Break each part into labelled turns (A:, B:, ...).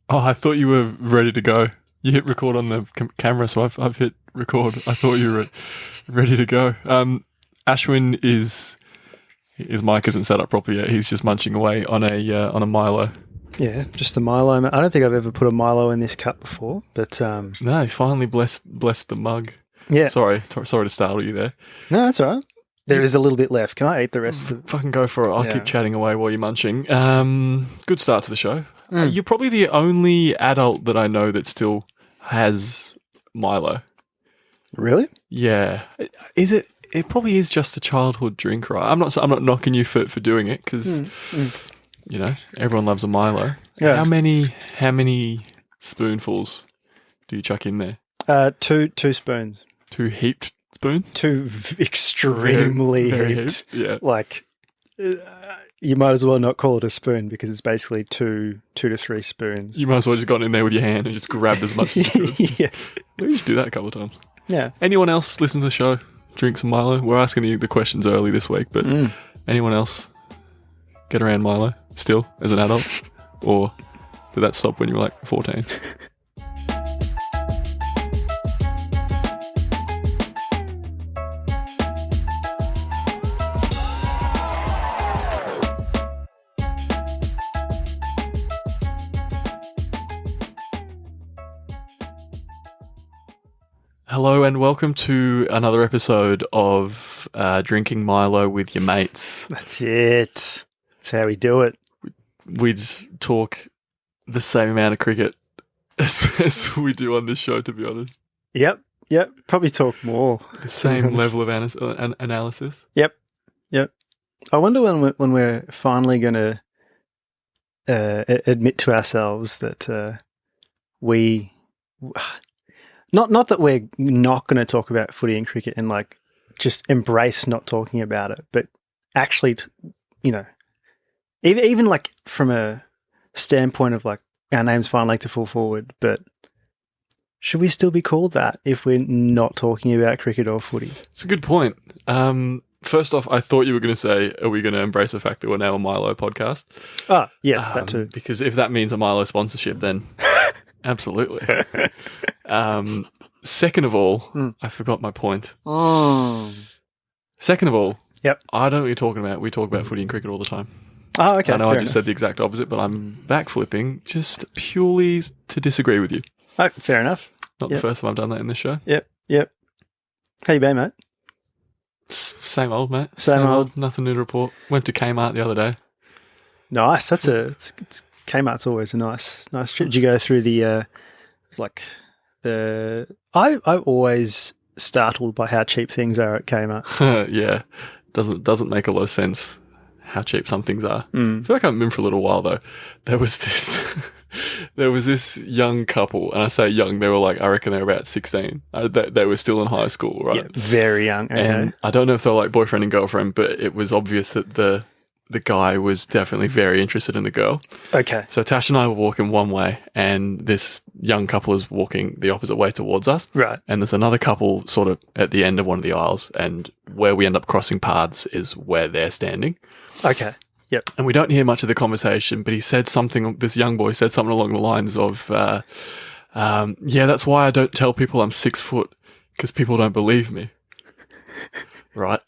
A: Oh, I thought you were ready to go. You hit record on the camera, so I've hit record. I thought you were ready to go. Ashwin his mic isn't set up properly yet. He's just munching away on a Milo.
B: Yeah, just the Milo. I don't think I've ever put a Milo in this cup before, but
A: No, he finally blessed the mug.
B: yeah.
A: Sorry to startle you there.
B: No, that's all right. There is a little bit left. Can I eat the rest of it?
A: Fucking go for it. I'll
B: Yeah.
A: keep chatting away while you're munching. Good start to the show. You're probably the only adult that I know that still has Milo.
B: Really?
A: Yeah. Is it? It probably is just a childhood drink, right? I'm not knocking you for doing it because you know everyone loves a Milo.
B: Yeah.
A: How many spoonfuls do you chuck in there?
B: Two spoons.
A: 2 heaped spoons.
B: Two extremely
A: Very
B: heaped.
A: Yeah.
B: Like, you might as well not call it a spoon because it's basically two to three spoons.
A: You might as well just got in there with your hand and just grabbed as much as you could.
B: Yeah.
A: Maybe you should do that a couple of times.
B: Yeah.
A: Anyone else listen to the show? Drink some Milo? We're asking you the questions early this week, but anyone else get around Milo still as an adult? Or did that stop when you were like 14? Hello and welcome to another episode of Drinking Milo with your mates.
B: That's it. That's how we do it.
A: We'd talk the same amount of cricket as we do on this show, to be honest.
B: Yep. Probably talk more.
A: The same level of analysis.
B: Yep. I wonder when we're finally going to admit to ourselves that we... Not that we're not going to talk about footy and cricket and like just embrace not talking about it, but actually, even like from a standpoint of like our name's finally to fall forward, but should we still be called that if we're not talking about cricket or footy?
A: It's a good point. First off, I thought you were going to say, are we going to embrace the fact that we're now a Milo podcast?
B: Ah, yes, that too.
A: Because if that means a Milo sponsorship, then absolutely. Second of all, I forgot my point. Second of all,
B: yep.
A: I don't know what you're talking about. We talk about footy and cricket all the time.
B: Oh, okay.
A: I know I just said the exact opposite, but I'm backflipping just purely to disagree with you.
B: Oh, fair enough.
A: Not the first time I've done that in this show.
B: Yep. How you been, mate?
A: Same old, mate.
B: Same old.
A: Nothing new to report. Went to Kmart the other day.
B: Nice. It's Kmart's always a nice trip. Did you go through the? It's like the. I'm always startled by how cheap things are at Kmart.
A: Yeah, doesn't make a lot of sense how cheap some things are. I feel like I've been for a little while though. There was this young couple, and I say young, they were like, I reckon they were about 16. They were still in high school, right?
B: Yeah, very young. Okay.
A: And I don't know if they were like boyfriend and girlfriend, but it was obvious that the guy was definitely very interested in the girl.
B: Okay.
A: So Tash and I were walking one way, and this young couple is walking the opposite way towards us.
B: Right.
A: And there's another couple sort of at the end of one of the aisles, and where we end up crossing paths is where they're standing.
B: Okay. Yep.
A: And we don't hear much of the conversation, but this young boy said something along the lines of, yeah, that's why I don't tell people I'm 6 foot, because people don't believe me. Right.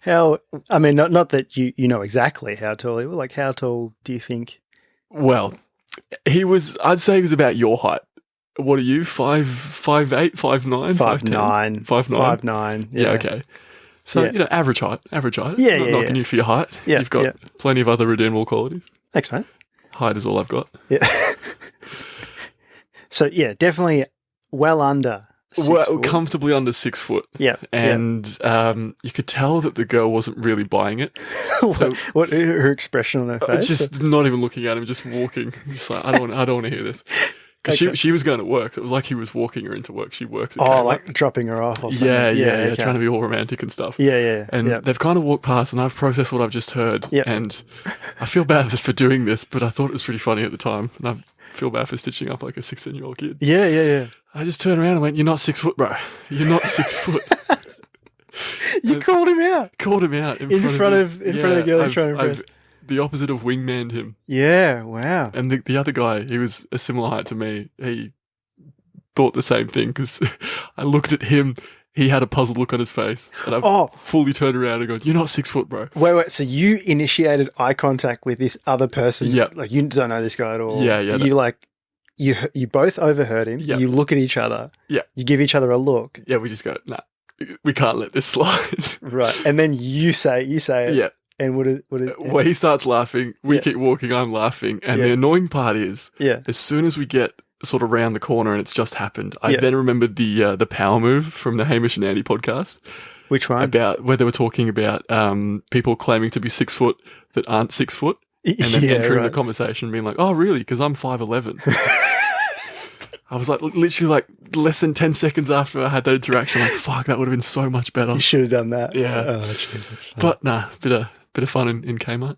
B: How? I mean, not that you know exactly how tall he was. Like, how tall do you think?
A: Well, I'd say he was about your height. What are you? 5'8", 5'9",
B: 5'9", 5'9".
A: Yeah. Okay. So average height.
B: Yeah,
A: Not knocking you for your height.
B: Yeah,
A: You've got plenty of other redeemable qualities.
B: Thanks, mate.
A: Height is all I've got.
B: Yeah. So yeah, definitely well under. 6 foot.
A: Comfortably under 6 foot.
B: Yeah.
A: And you could tell that the girl wasn't really buying it. So
B: what her expression on her face?
A: Just not even looking at him, just walking. Just like, I don't want to hear this. Because she was going to work. It was like he was walking her into work. She works at Kmart.
B: Like dropping her off or something.
A: Yeah,
B: okay.
A: trying to be all romantic and stuff.
B: Yeah.
A: And they've kind of walked past, and I've processed what I've just heard.
B: Yep.
A: And I feel bad for doing this, but I thought it was pretty funny at the time. And I feel bad for stitching up like a 16-year-old kid.
B: Yeah.
A: I just turned around and went, "You're not 6 foot, bro. You're not 6 foot."
B: You called him out.
A: Called him out in
B: front of the girl he's trying to impress.
A: the opposite of wingmaned him.
B: Yeah, wow.
A: And the other guy, he was a similar height to me. He thought the same thing because I looked at him. He had a puzzled look on his face. And I fully turned around and go, "You're not 6 foot, bro."
B: Wait. So you initiated eye contact with this other person?
A: Yeah.
B: Like you don't know this guy at all.
A: Yeah.
B: You both overheard him.
A: Yeah.
B: You look at each other.
A: Yeah.
B: You give each other a look.
A: Yeah, we just go, "Nah, we can't let this slide."
B: Right. And then you say it.
A: Yeah.
B: And what is
A: Well, he starts laughing. We keep walking. I'm laughing. And the annoying part is, as soon as we get sort of round the corner and it's just happened, I then remembered the power move from the Hamish and Andy podcast.
B: Which one?
A: About where they were talking about people claiming to be 6 foot that aren't 6 foot, and then entering the conversation being like, "Oh, really? Because I'm 5'11". I was like, literally, like less than 10 seconds after I had that interaction, like, fuck, that would have been so much better.
B: You should have done that.
A: Yeah.
B: Oh, jeez, that's fun.
A: But nah, bit of fun in Kmart.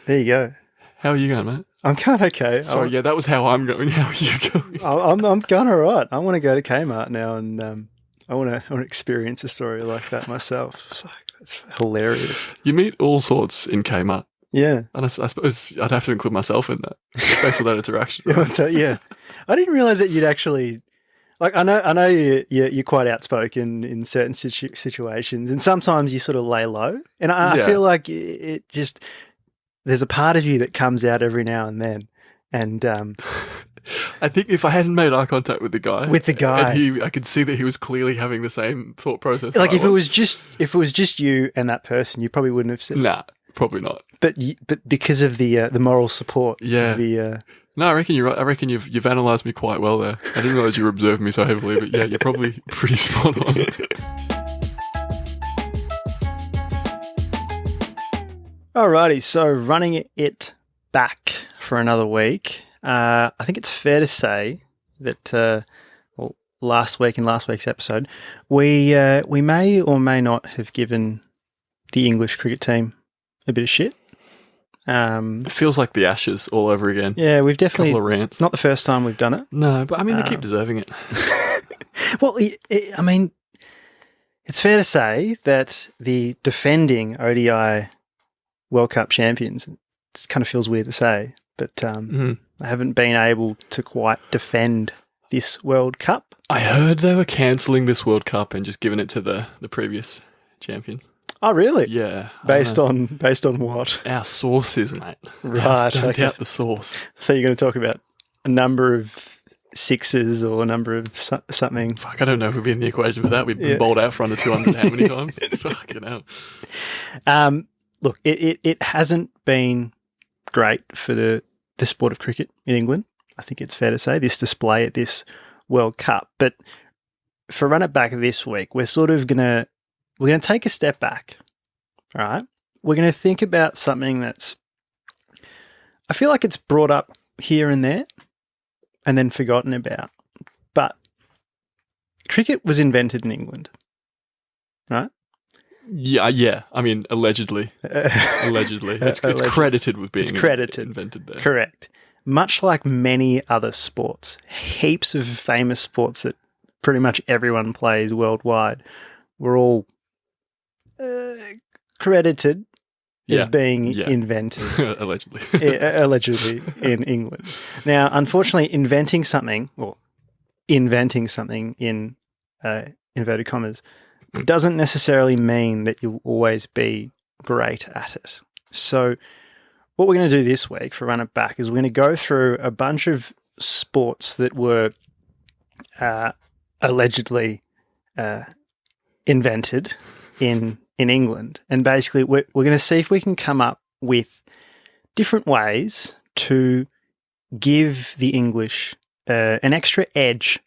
B: There you go.
A: How are you going, mate?
B: I'm going okay.
A: Sorry, that was how I'm going. How are you going?
B: I'm going all right. I want to go to Kmart now, and I want to experience a story like that myself. Fuck, that's hilarious.
A: You meet all sorts in Kmart.
B: Yeah.
A: And I suppose I'd have to include myself in that, based on that interaction.
B: Yeah. I didn't realize that you'd actually, like, I know you're quite outspoken in certain situations, and sometimes you sort of lay low. And I feel like it just, there's a part of you that comes out every now and then. And
A: I think if I hadn't made eye contact with the guy, and I could see that he was clearly having the same thought process.
B: Like if it was just you and that person, you probably wouldn't have said.
A: Nah, probably not.
B: But because of the moral support,
A: No, I reckon you're right. I reckon you've analysed me quite well there. I didn't realise you were observing me so heavily, but yeah, you're probably pretty spot on.
B: Alrighty, so running it back for another week. I think it's fair to say that last week's episode, we may or may not have given the English cricket team a bit of shit.
A: It feels like the Ashes all over again.
B: Yeah, we've definitely.
A: Couple of rants.
B: Not the first time we've done it.
A: No, but I mean, they keep deserving it.
B: Well, I mean, it's fair to say that the defending ODI World Cup champions, it kind of feels weird to say, but I haven't been able to quite defend this World Cup.
A: I heard they were cancelling this World Cup and just giving it to the previous champions.
B: Oh, really?
A: Yeah.
B: Based on what?
A: Our sources, mate.
B: Right.
A: Don't doubt the source.
B: So you're going to talk about a number of sixes or a number of something.
A: Fuck, I don't know if we'd be in the equation for that. We've been bowled out for under 200 how many times? Fucking hell.
B: Look, it hasn't been great for the sport of cricket in England. I think it's fair to say, this display at this World Cup. But for Run It Back this week, we're sort of going to take a step back, all right? We're going to think about something that's, I feel like it's brought up here and there and then forgotten about. But cricket was invented in England, right?
A: Yeah. I mean, allegedly. Allegedly. It's credited with being invented there.
B: Correct. Much like many other sports, heaps of famous sports that pretty much everyone plays worldwide were all credited as being invented. Allegedly in England. Now, unfortunately, inventing something in inverted commas doesn't necessarily mean that you'll always be great at it. So what we're going to do this week for Run It Back is we're going to go through a bunch of sports that were allegedly invented in England. And basically we're going to see if we can come up with different ways to give the English an extra edge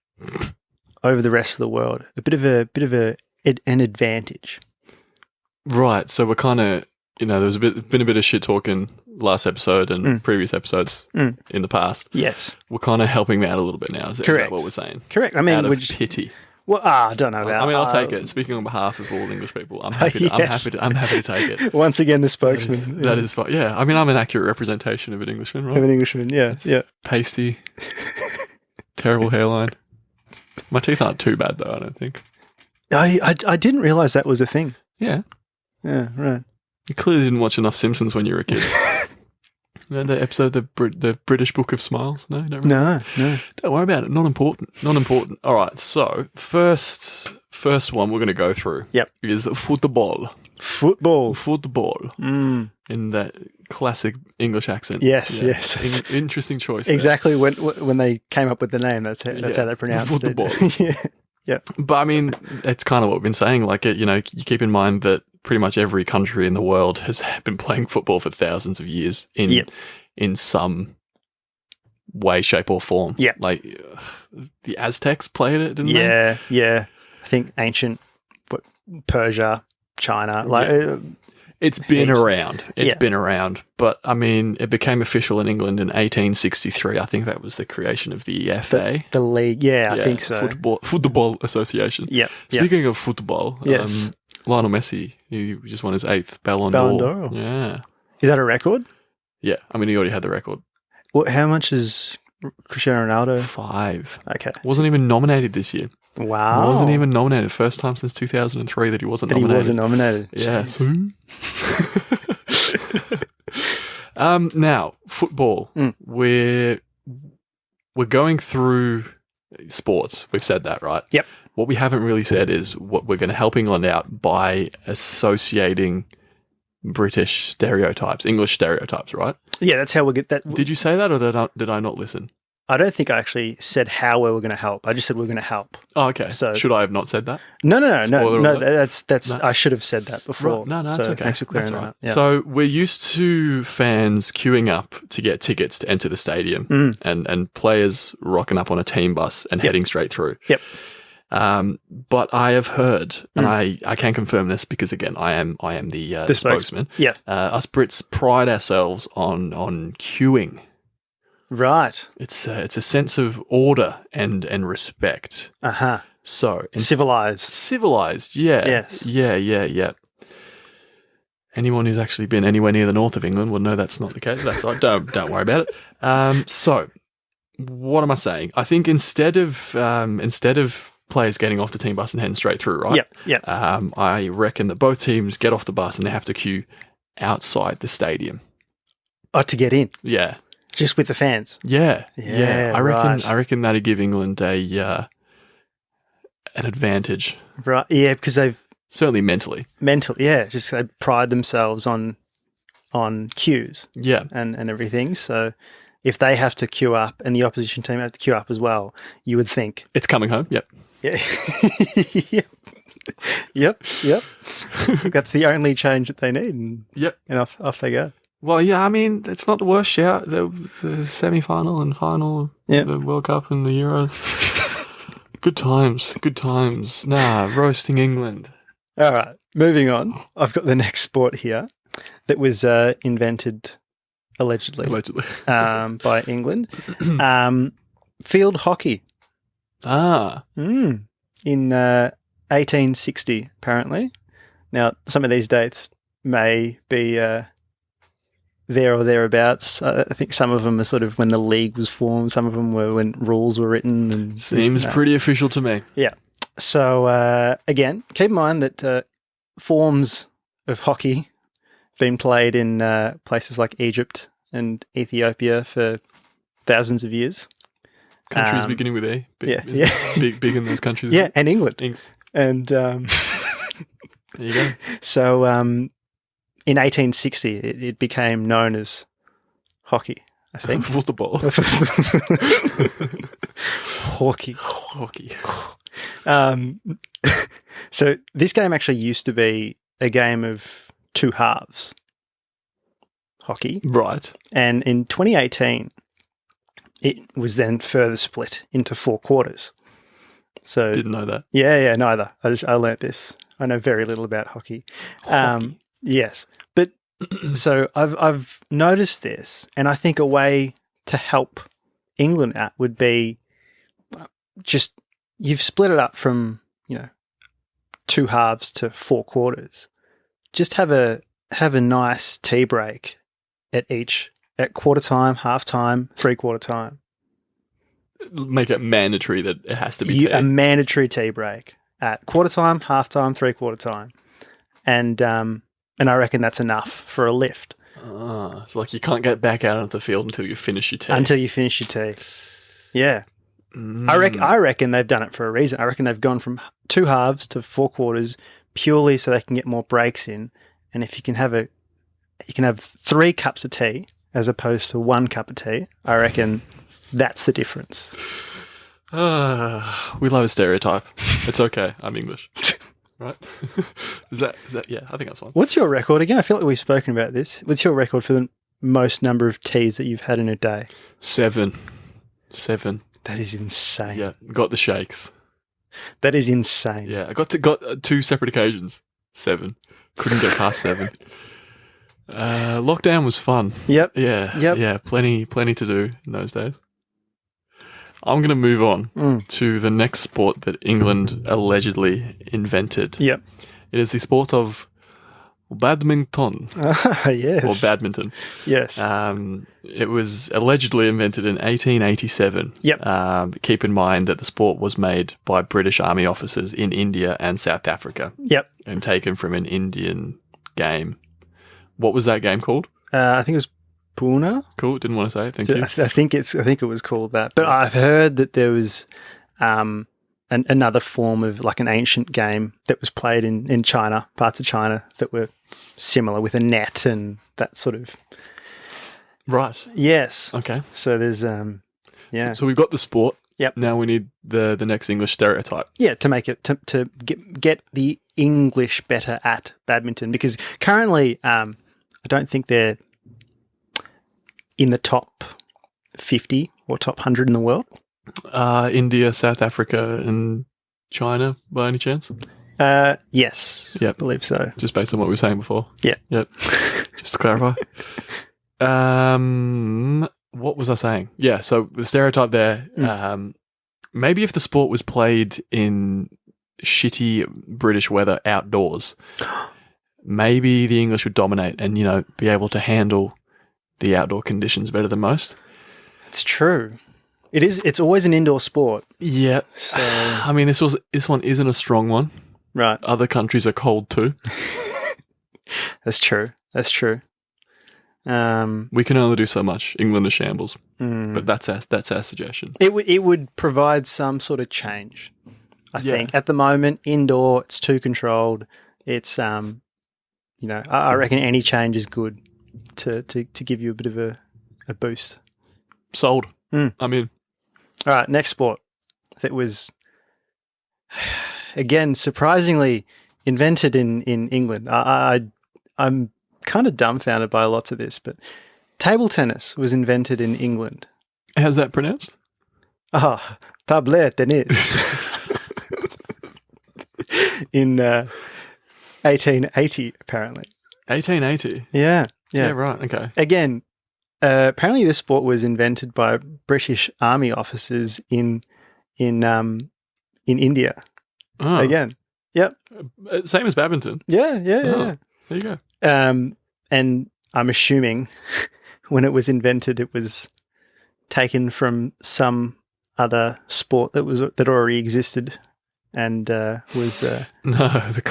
B: over the rest of the world, a bit of an advantage.
A: Right. So we're kind of, there's been a bit of shit talking last episode and previous episodes in the past.
B: Yes.
A: We're kind of helping them out a little bit now. Is that what we're saying?
B: Correct. I mean,
A: out of pity.
B: Well, I don't know about.
A: I mean, I'll take it. Speaking on behalf of all English people, I'm happy to take it.
B: Once again, the spokesman.
A: That is fine. Yeah. I mean, I'm an accurate representation of an Englishman, right?
B: Of an Englishman, yeah.
A: Pasty. Terrible hairline. My teeth aren't too bad, though, I don't think.
B: I didn't realise that was a thing.
A: Yeah.
B: Yeah, right.
A: You clearly didn't watch enough Simpsons when you were a kid. You know, the episode, the British Book of Smiles? No, don't remember.
B: No.
A: Don't worry about it. Not important. Not important. All right. So first one we're going to go through.
B: Yep.
A: Is football.
B: Football.
A: Football. In that classic English accent.
B: Yes, yes.
A: Interesting choice. There.
B: Exactly when they came up with the name, that's how they pronounced
A: football.
B: it. Yeah.
A: But I mean, it's kind of what we've been saying. Like, you know, you keep in mind that pretty much every country in the world has been playing football for thousands of years in some way, shape, or form.
B: Yeah.
A: Like the Aztecs played it, didn't they?
B: Yeah. I think ancient Persia, China,
A: it's been around. It's been around. But I mean, it became official in England in 1863. I think that was the creation of the EFA.
B: The league. I think so.
A: Football Association.
B: Yeah.
A: Speaking of football,
B: yes.
A: Lionel Messi, he just won his 8th Ballon d'Or. Yeah.
B: Is that a record?
A: Yeah. I mean, he already had the record.
B: Well, how much is Cristiano Ronaldo?
A: 5.
B: Okay.
A: Wasn't even nominated this year.
B: Wow.
A: Wasn't even nominated. First time since 2003 that he wasn't nominated. Yeah. Now, football. We're going through sports. We've said that, right?
B: Yep.
A: What we haven't really said is what we're going to help England out by associating British stereotypes, English stereotypes, right?
B: Yeah, that's how we get that.
A: Did you say that, or did I not listen?
B: I don't think I actually said how we were going to help. I just said we are going to help.
A: Oh, okay. So should I have not said that?
B: No. That's I should have said that before.
A: Right. No, that's okay.
B: Thanks for clearing that up. Yeah.
A: So we're used to fans queuing up to get tickets to enter the stadium, and players rocking up on a team bus and heading straight through.
B: Yep.
A: But I have heard, and I can confirm this because again I am the spokesman.
B: Yeah.
A: Us Brits pride ourselves on queuing.
B: Right.
A: It's a sense of order and respect. So civilized. Yeah.
B: Yes.
A: Yeah. Anyone who's actually been anywhere near the north of England will know that's not the case. That's all right. Don't worry about it. So what am I saying? I think instead of players getting off the team bus and heading straight through, right?
B: Yep.
A: I reckon that both teams get off the bus and they have to queue outside the stadium.
B: Oh, to get in.
A: Yeah.
B: Just with the fans.
A: Yeah. I reckon that'd give England an advantage.
B: Right. Yeah, because they've
A: certainly mentally.
B: Yeah. Just they pride themselves on queues.
A: Yeah.
B: And everything. So if they have to queue up and the opposition team have to queue up as well, you would think
A: it's coming home. Yep.
B: Yeah. Yep. That's the only change that they need. And off they go.
A: Well, yeah, I mean, it's not the worst shout. The semi-final and final, the World Cup and the Euros. Good times. Nah, roasting England.
B: All right, moving on. I've got the next sport here that was invented, allegedly. By England. Field hockey. In 1860, apparently. Now, some of these dates may be there or thereabouts. I think some of them are sort of when the league was formed. Some of them were when rules were written. And
A: seems pretty official to me.
B: Yeah. So, again, keep in mind that forms of hockey have been played in places like Egypt and Ethiopia for thousands of years.
A: Countries beginning with A. Big in those countries.
B: Yeah, and England. And there
A: you go.
B: So, in 1860, it became known as hockey, I think.
A: Football.
B: Hockey. So this game actually used to be a game of two halves, hockey.
A: Right.
B: And in 2018, it was then further split into 4 quarters. So
A: didn't know that.
B: Yeah, neither. I learnt this. I know very little about hockey. Yes. But so I've noticed this, and I think a way to help England out would be just you've split it up from, 2 halves to 4 quarters. Just have a nice tea break at quarter time, half time, 3/4 time.
A: Make it mandatory that it has to be tea.
B: A mandatory tea break at quarter time, half time, 3/4 time. And I reckon that's enough for a lift.
A: It's like you can't get back out onto the field until you finish your tea.
B: Until you finish your tea. Yeah. I reckon they've done it for a reason. I reckon they've gone from 2 halves to 4 quarters purely so they can get more breaks in. And if you can have 3 cups of tea as opposed to 1 cup of tea, I reckon that's the difference.
A: We love a stereotype. It's okay. I'm English. Right? Is that? Yeah, I think that's one.
B: What's your record again? I feel like we've spoken about this. What's your record for the most number of teas that you've had in a day?
A: 7.
B: That is insane.
A: Yeah, got the shakes.
B: That is insane.
A: Yeah, I got 2 separate occasions. 7. Couldn't get past 7. Lockdown was fun.
B: Yep.
A: Yeah.
B: Yep.
A: Yeah. Plenty to do in those days. I'm going to move on to the next sport that England allegedly invented.
B: Yep.
A: It is the sport of badminton.
B: Yes.
A: Or badminton.
B: Yes.
A: It was allegedly invented in 1887.
B: Yep.
A: Keep in mind that the sport was made by British Army officers in India and South Africa.
B: Yep.
A: And taken from an Indian game. What was that game called?
B: I think it was Puna.
A: Cool. Didn't want to say it. Thank you.
B: I think it was called that. But I've heard that there was another form of like an ancient game that was played in China, parts of China that were similar with a net and that sort of.
A: Right.
B: Yes.
A: Okay.
B: So there's yeah.
A: So we've got the sport.
B: Yep.
A: Now we need the next English stereotype.
B: Yeah, to make it to get the English better at badminton, because currently I don't think they're in the top 50 or top 100 in the world.
A: India, South Africa, and China, by any chance?
B: Yes.
A: Yep.
B: I believe so.
A: Just based on what we were saying before.
B: Yeah.
A: Yep. Just to clarify. What was I saying? Yeah, so the stereotype there, maybe if the sport was played in shitty British weather outdoors, maybe the English would dominate and, be able to handle the outdoor conditions better than most.
B: It's true. It is. It's always an indoor sport.
A: Yeah.
B: So.
A: I mean, this one isn't a strong one.
B: Right.
A: Other countries are cold too.
B: That's true.
A: We can only do so much. England is shambles, but that's our suggestion.
B: It would provide some sort of change. I think at the moment, indoor, it's too controlled. It's I reckon any change is good to give you a bit of a boost.
A: Sold. I'm in.
B: All right, next sport that was again surprisingly invented in England. I'm kind of dumbfounded by lots of this, but table tennis was invented in England.
A: How's that pronounced?
B: Table tennis. In 1880, apparently.
A: 1880?
B: Yeah.
A: Yeah, right, okay.
B: Again, apparently this sport was invented by British Army officers in India.
A: Oh.
B: Again. Yep.
A: Same as badminton.
B: Yeah.
A: There you go.
B: And I'm assuming when it was invented, it was taken from some other sport that already existed, and was
A: no, the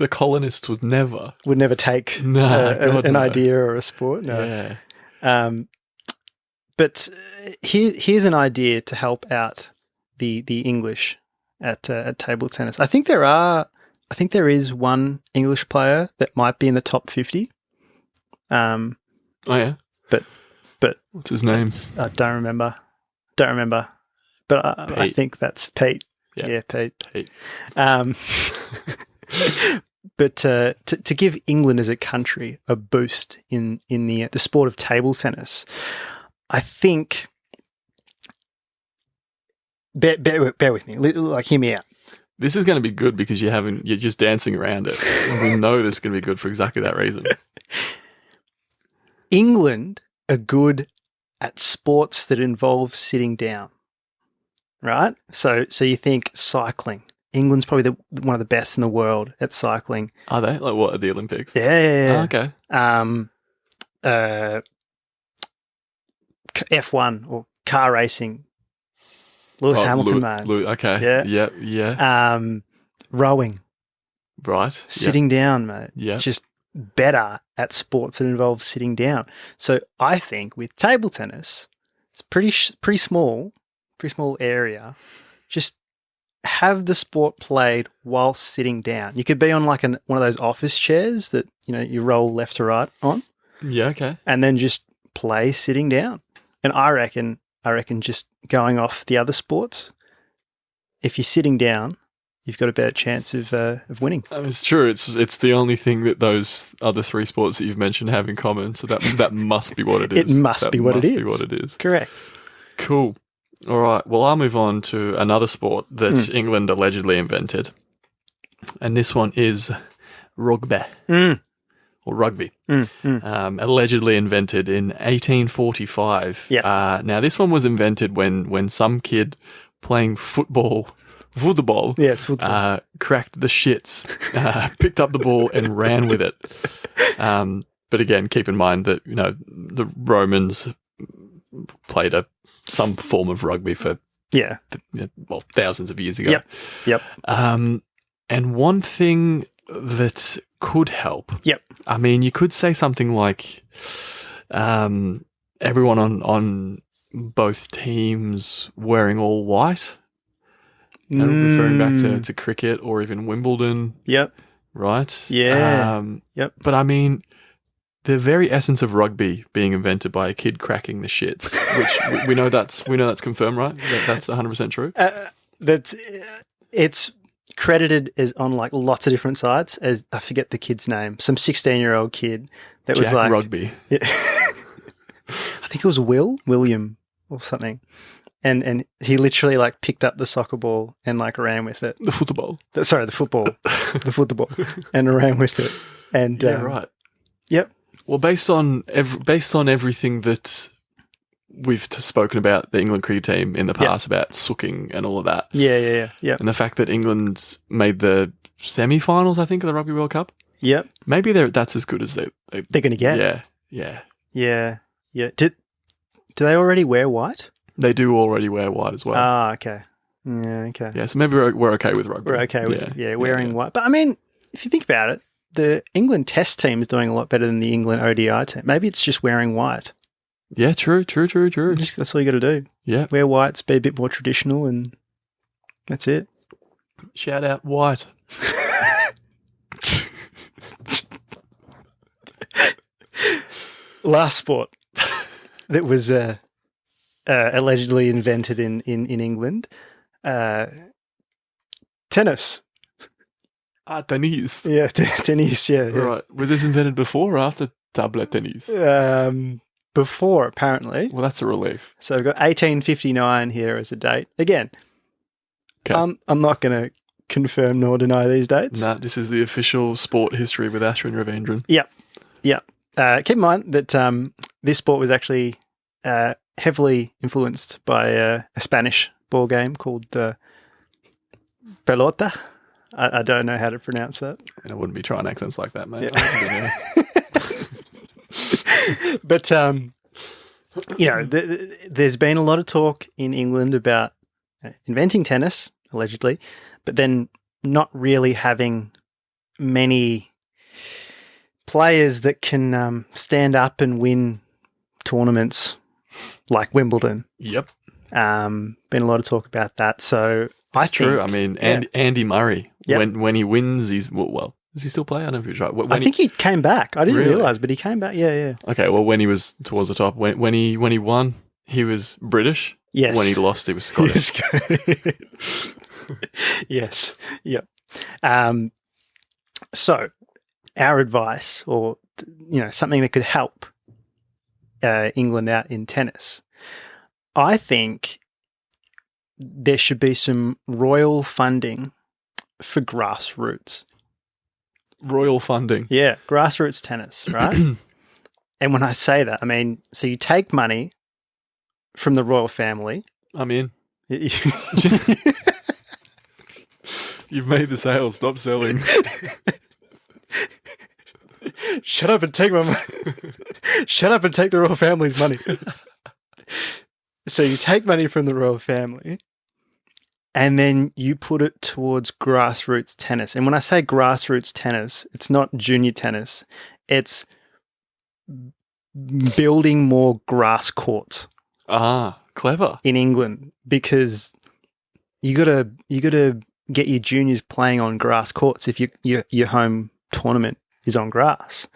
A: colonists would never
B: take
A: an
B: idea or a sport. No.
A: Yeah.
B: But here's an idea to help out the English at table tennis. I think there is one English player that might be in the top 50.
A: Oh yeah.
B: But
A: what's his name?
B: I don't remember. But I think that's Pete. Yeah, Pete. But to give England as a country a boost in the sport of table tennis, I think. Bear with me. Like, hear me out.
A: This is going to be good because you're just dancing around it. And we know this is going to be good for exactly that reason.
B: England are good at sports that involve sitting down, right? So you think cycling. England's probably one of the best in the world at cycling.
A: Are they? Like what, at the Olympics?
B: Yeah.
A: Oh, okay.
B: F1 or car racing. Lewis Hamilton, mate.
A: Okay. Yeah.
B: Rowing.
A: Right.
B: Sitting down, mate.
A: Yeah.
B: Just better at sports that involve sitting down. So I think with table tennis, it's pretty small area. Just have the sport played while sitting down. You could be on like one of those office chairs that you roll left to right on,
A: Yeah, okay.
B: and then just play sitting down. And I reckon just going off the other sports, if you're sitting down, you've got a better chance of winning.
A: It's true. It's the only thing that those other three sports that you've mentioned have in common. So that must be what it is.
B: It must be what it is. Correct.
A: Cool. All right. Well, I'll move on to another sport that England allegedly invented, and this one is rugby or rugby. Allegedly invented in 1845.
B: Yeah.
A: Now, this one was invented when some kid playing football.
B: Yes, football.
A: Cracked the shits, picked up the ball and ran with it. But again, keep in mind that the Romans played some form of rugby for thousands of years ago.
B: Yep.
A: And one thing that could help.
B: Yep.
A: I mean, you could say something like, everyone on both teams wearing all white. Referring back to cricket or even Wimbledon.
B: Yep.
A: Right?
B: Yeah. Yep.
A: But I mean, the very essence of rugby being invented by a kid cracking the shits, which we know that's confirmed, right? That's 100% true.
B: It's credited as on like lots of different sites as I forget the kid's name, some 16-year-old kid that was like
A: rugby.
B: Yeah, I think it was William or something. And he literally like picked up the soccer ball and like ran with it.
A: The football.
B: The football. The football. And ran with it. And
A: right.
B: Yep.
A: Well, based on everything that we've spoken about the England cricket team in the past about sooking and all of that.
B: Yeah.
A: And the fact that England made the semi-finals, I think, of the Rugby World Cup.
B: Yep.
A: Maybe that's as good as they're
B: going to get.
A: Yeah.
B: Do they already wear white?
A: They do already wear white as well.
B: Ah, okay. Yeah, okay.
A: Yeah, so maybe we're okay with rugby.
B: We're okay with wearing white. But I mean, if you think about it, the England Test team is doing a lot better than the England ODI team. Maybe it's just wearing white.
A: Yeah, true.
B: That's all you got to do.
A: Yeah.
B: Wear whites, be a bit more traditional, and that's it.
A: Shout out white.
B: Last sport that was allegedly invented in England, tennis.
A: Tennis.
B: Yeah, tennis, yeah.
A: Right. Was this invented before or after table tennis?
B: Before, apparently.
A: Well, that's a relief.
B: So we've got 1859 here as a date. Again,
A: okay.
B: I'm not going to confirm nor deny these dates.
A: No, this is the official sport history with Ashwin Ravindran.
B: Yep. Keep in mind that this sport was actually heavily influenced by a Spanish ball game called the pelota. I don't know how to pronounce that.
A: And I wouldn't be trying accents like that, mate.
B: Yeah. But, there's been a lot of talk in England about inventing tennis, allegedly, but then not really having many players that can stand up and win tournaments like Wimbledon.
A: Yep.
B: Been a lot of talk about that. So
A: That's true. I mean, Andy Murray,
B: Yep.
A: when he wins, he's well. Does he still play? I don't know if he's right.
B: I think he came back. I didn't realize, but he came back. Yeah.
A: Okay. Well, when he was towards the top, when he won, he was British.
B: Yes.
A: When he lost, he was Scottish.
B: Yes. Yep. So, our advice, or something that could help England out in tennis, I think there should be some royal funding for grassroots.
A: Royal funding.
B: Yeah, grassroots tennis, right? And when I say that, I mean, so you take money from the royal family.
A: I'm in. You've made the sale. Stop selling.
B: Shut up and take my money. Shut up and take the royal family's money. So you take money from the royal family and then you put it towards grassroots tennis. And when I say grassroots tennis, it's not junior tennis. It's building more grass courts
A: Ah, clever.
B: in England because you gotta get your juniors playing on grass courts if your home tournament is on grass,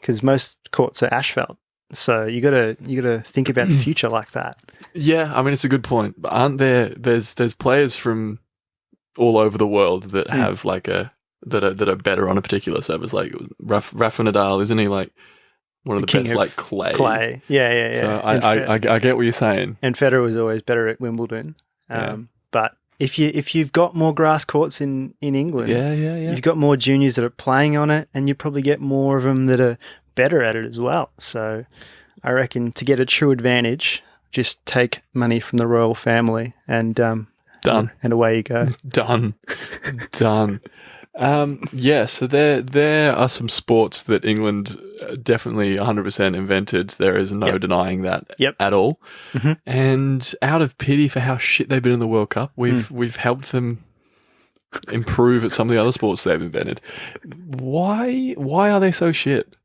B: because most courts are asphalt. So you gotta think about the future like that.
A: Yeah, I mean it's a good point. But aren't there's players from all over the world that have like that are better on a particular surface. Like Rafa Nadal, isn't he like one of the
B: king
A: best
B: of
A: like clay?
B: Clay, yeah.
A: So I get what you're saying.
B: And Federer was always better at Wimbledon.
A: Yeah.
B: But if you've got more grass courts in England,
A: Yeah.
B: you've got more juniors that are playing on it, and you probably get more of them that are better at it as well. So I reckon to get a true advantage, just take money from the royal family and
A: Done.
B: And away you go.
A: Done. Yeah, so there are some sports that England definitely 100% invented. There is no denying that at all.
B: Mm-hmm.
A: And out of pity for how shit they've been in the World Cup, we've helped them improve at some of the other sports they've invented. Why are they so shit?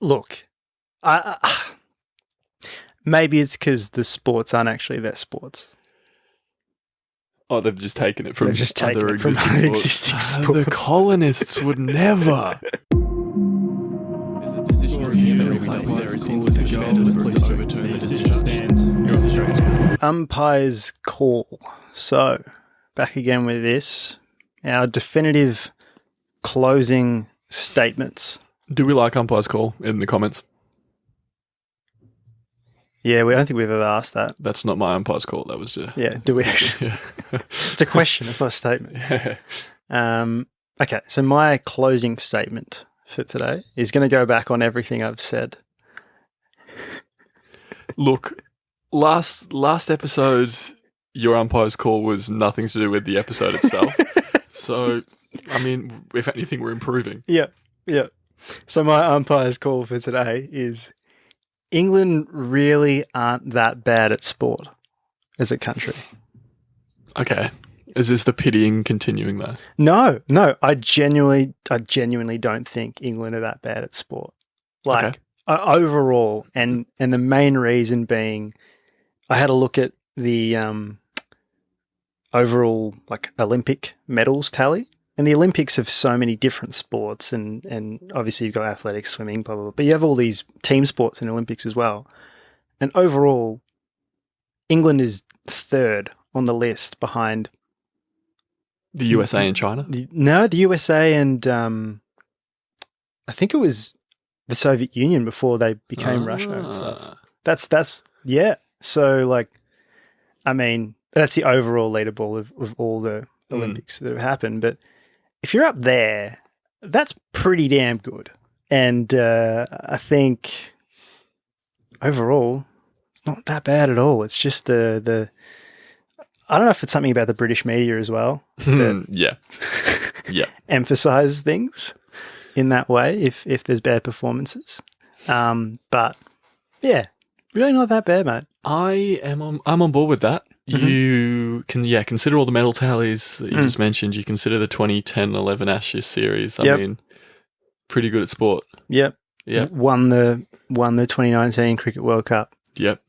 B: Look, maybe it's because the sports aren't actually their sports.
A: Oh, they've just taken it from
B: They've just taken
A: other
B: it from
A: existing
B: other
A: sports.
B: existing
A: The
B: sports.
A: colonists would never.
B: Umpire's call. So, back again with this. Our definitive closing statements.
A: Do we like umpire's call in the comments?
B: Yeah, I don't think we've ever asked that.
A: That's not my umpire's call. That was just...
B: Yeah, do we actually?
A: Yeah.
B: It's a question, it's not a statement. Okay, so my closing statement for today is going to go back on everything I've said.
A: Look, last episode, your umpire's call was nothing to do with the episode itself. So, I mean, if anything, we're improving.
B: Yeah. So my umpire's call for today is England really aren't that bad at sport as a country.
A: Okay. Is this the pitying continuing there?
B: No, I genuinely don't think England are that bad at sport. Like overall, and the main reason being, I had a look at the overall like Olympic medals tally, and the Olympics have so many different sports, and obviously you've got athletics, swimming, blah blah blah, but you have all these team sports in the Olympics as well. And overall, England is third on the list behind
A: The USA and China?
B: the USA and I think it was the Soviet Union before they became Russia and stuff. That's yeah. So like, I mean, that's the overall leaderboard of all the Olympics that have happened. But if you're up there, that's pretty damn good. And I think overall, it's not that bad at all. It's just the I don't know if it's something about the British media as well.
A: Yeah.
B: Emphasize things in that way if there's bad performances. But yeah, really not that bad, mate.
A: I'm on board with that.
B: Mm-hmm.
A: You can consider all the medal tallies that you just mentioned. You consider the 2010-11 Ashes series. I mean, pretty good at sport.
B: Yep. Won the 2019 Cricket World Cup.
A: Yep.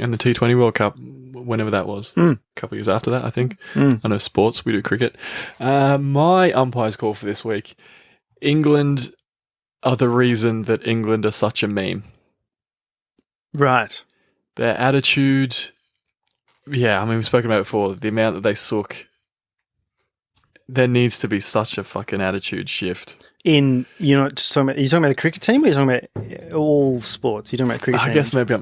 A: And the T20 World Cup, whenever that was. A couple of years after that, I think. I know sports, we do cricket. My umpire's call for this week. England are the reason that England are such a meme.
B: Right.
A: Their attitude, I mean, we've spoken about it before, the amount that they suck. There needs to be such a fucking attitude shift. Are you talking about the cricket team, or are you talking about all sports? You're talking about cricket team?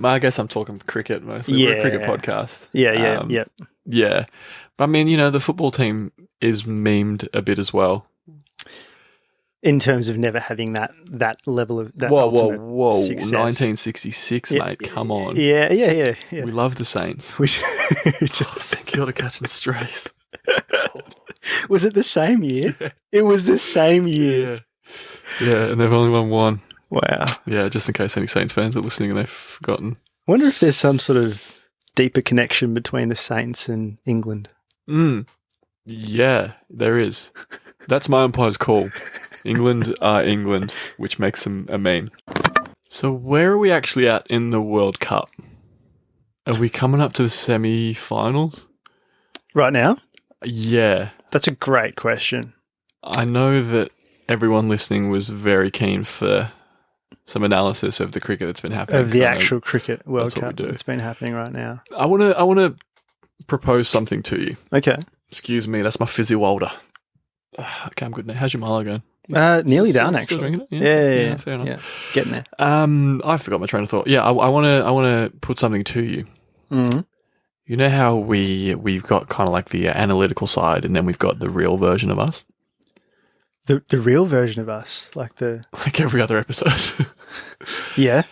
A: I guess I'm talking cricket mostly. We're a cricket podcast. Yeah. But I mean, the football team is memed a bit as well.
B: In terms of never having that level of that
A: whoa,
B: success.
A: 1966, mate. Come on.
B: Yeah.
A: We love the Saints. Thank God for catching strays.
B: Was it the same year? Yeah. It was the same year.
A: Yeah, and they've only won one.
B: Wow.
A: Yeah, just in case any Saints fans are listening and they've forgotten.
B: I wonder if there's some sort of deeper connection between the Saints and England.
A: Yeah, there is. That's my umpire's call. England are England, which makes them a meme. So where are we actually at in the World Cup? Are we coming up to the semi-finals?
B: Right now?
A: Yeah.
B: That's a great question.
A: I know that everyone listening was very keen for some analysis of the cricket that's been happening.
B: Of the actual cricket World
A: that's what we
B: Cup
A: do.
B: that's been happening right now.
A: I want to propose something to you.
B: Okay.
A: Excuse me, that's my fizzy Walder. Okay, I'm good now. How's your Milo going?
B: Nearly done,
A: Still
B: actually.
A: drinking it?
B: Yeah,
A: fair enough.
B: yeah. Getting there.
A: I forgot my train of thought. Yeah, I want to put something to you.
B: Mm-hmm.
A: You know how we've got kind of like the analytical side, and then we've got the real version of us,
B: The real version of us, like
A: every other episode.
B: yeah.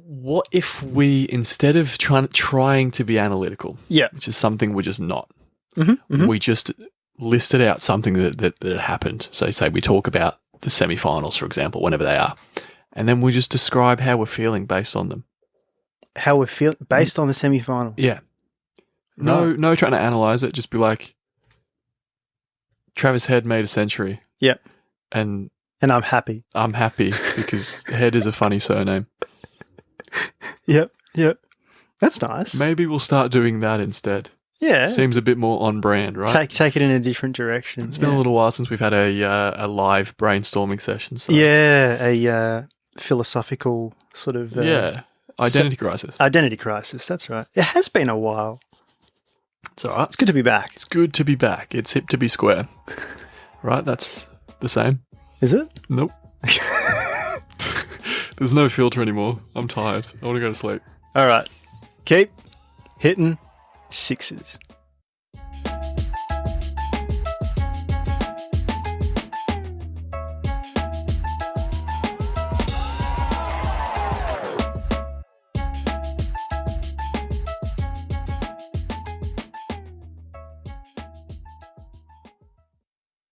A: What if we, instead of trying to be analytical,
B: Yeah.
A: which is something we're just not,
B: Mm-hmm.
A: we just listed out something that happened. So say we talk about the semi-finals, for example, whenever they are, and then we just describe how we're feeling based on them.
B: How we feel based on the semi-final.
A: Yeah. No trying to analyze it. Just be like, Travis Head made a century.
B: Yep.
A: And
B: I'm happy.
A: I'm happy because Head is a funny surname.
B: Yep. That's nice.
A: Maybe we'll start doing that instead.
B: Yeah.
A: Seems a bit more on brand, right?
B: Take it in a different direction.
A: It's been a little while since we've had a live brainstorming session. So.
B: Yeah, a philosophical sort of...
A: Identity crisis.
B: Identity crisis, that's right. It has been a while.
A: It's all right.
B: It's good to be back.
A: It's good to be back. It's hip to be square. Right? That's the same.
B: Is it?
A: Nope. There's no filter anymore. I'm tired. I want to go to sleep.
B: All right. Keep hitting sixes.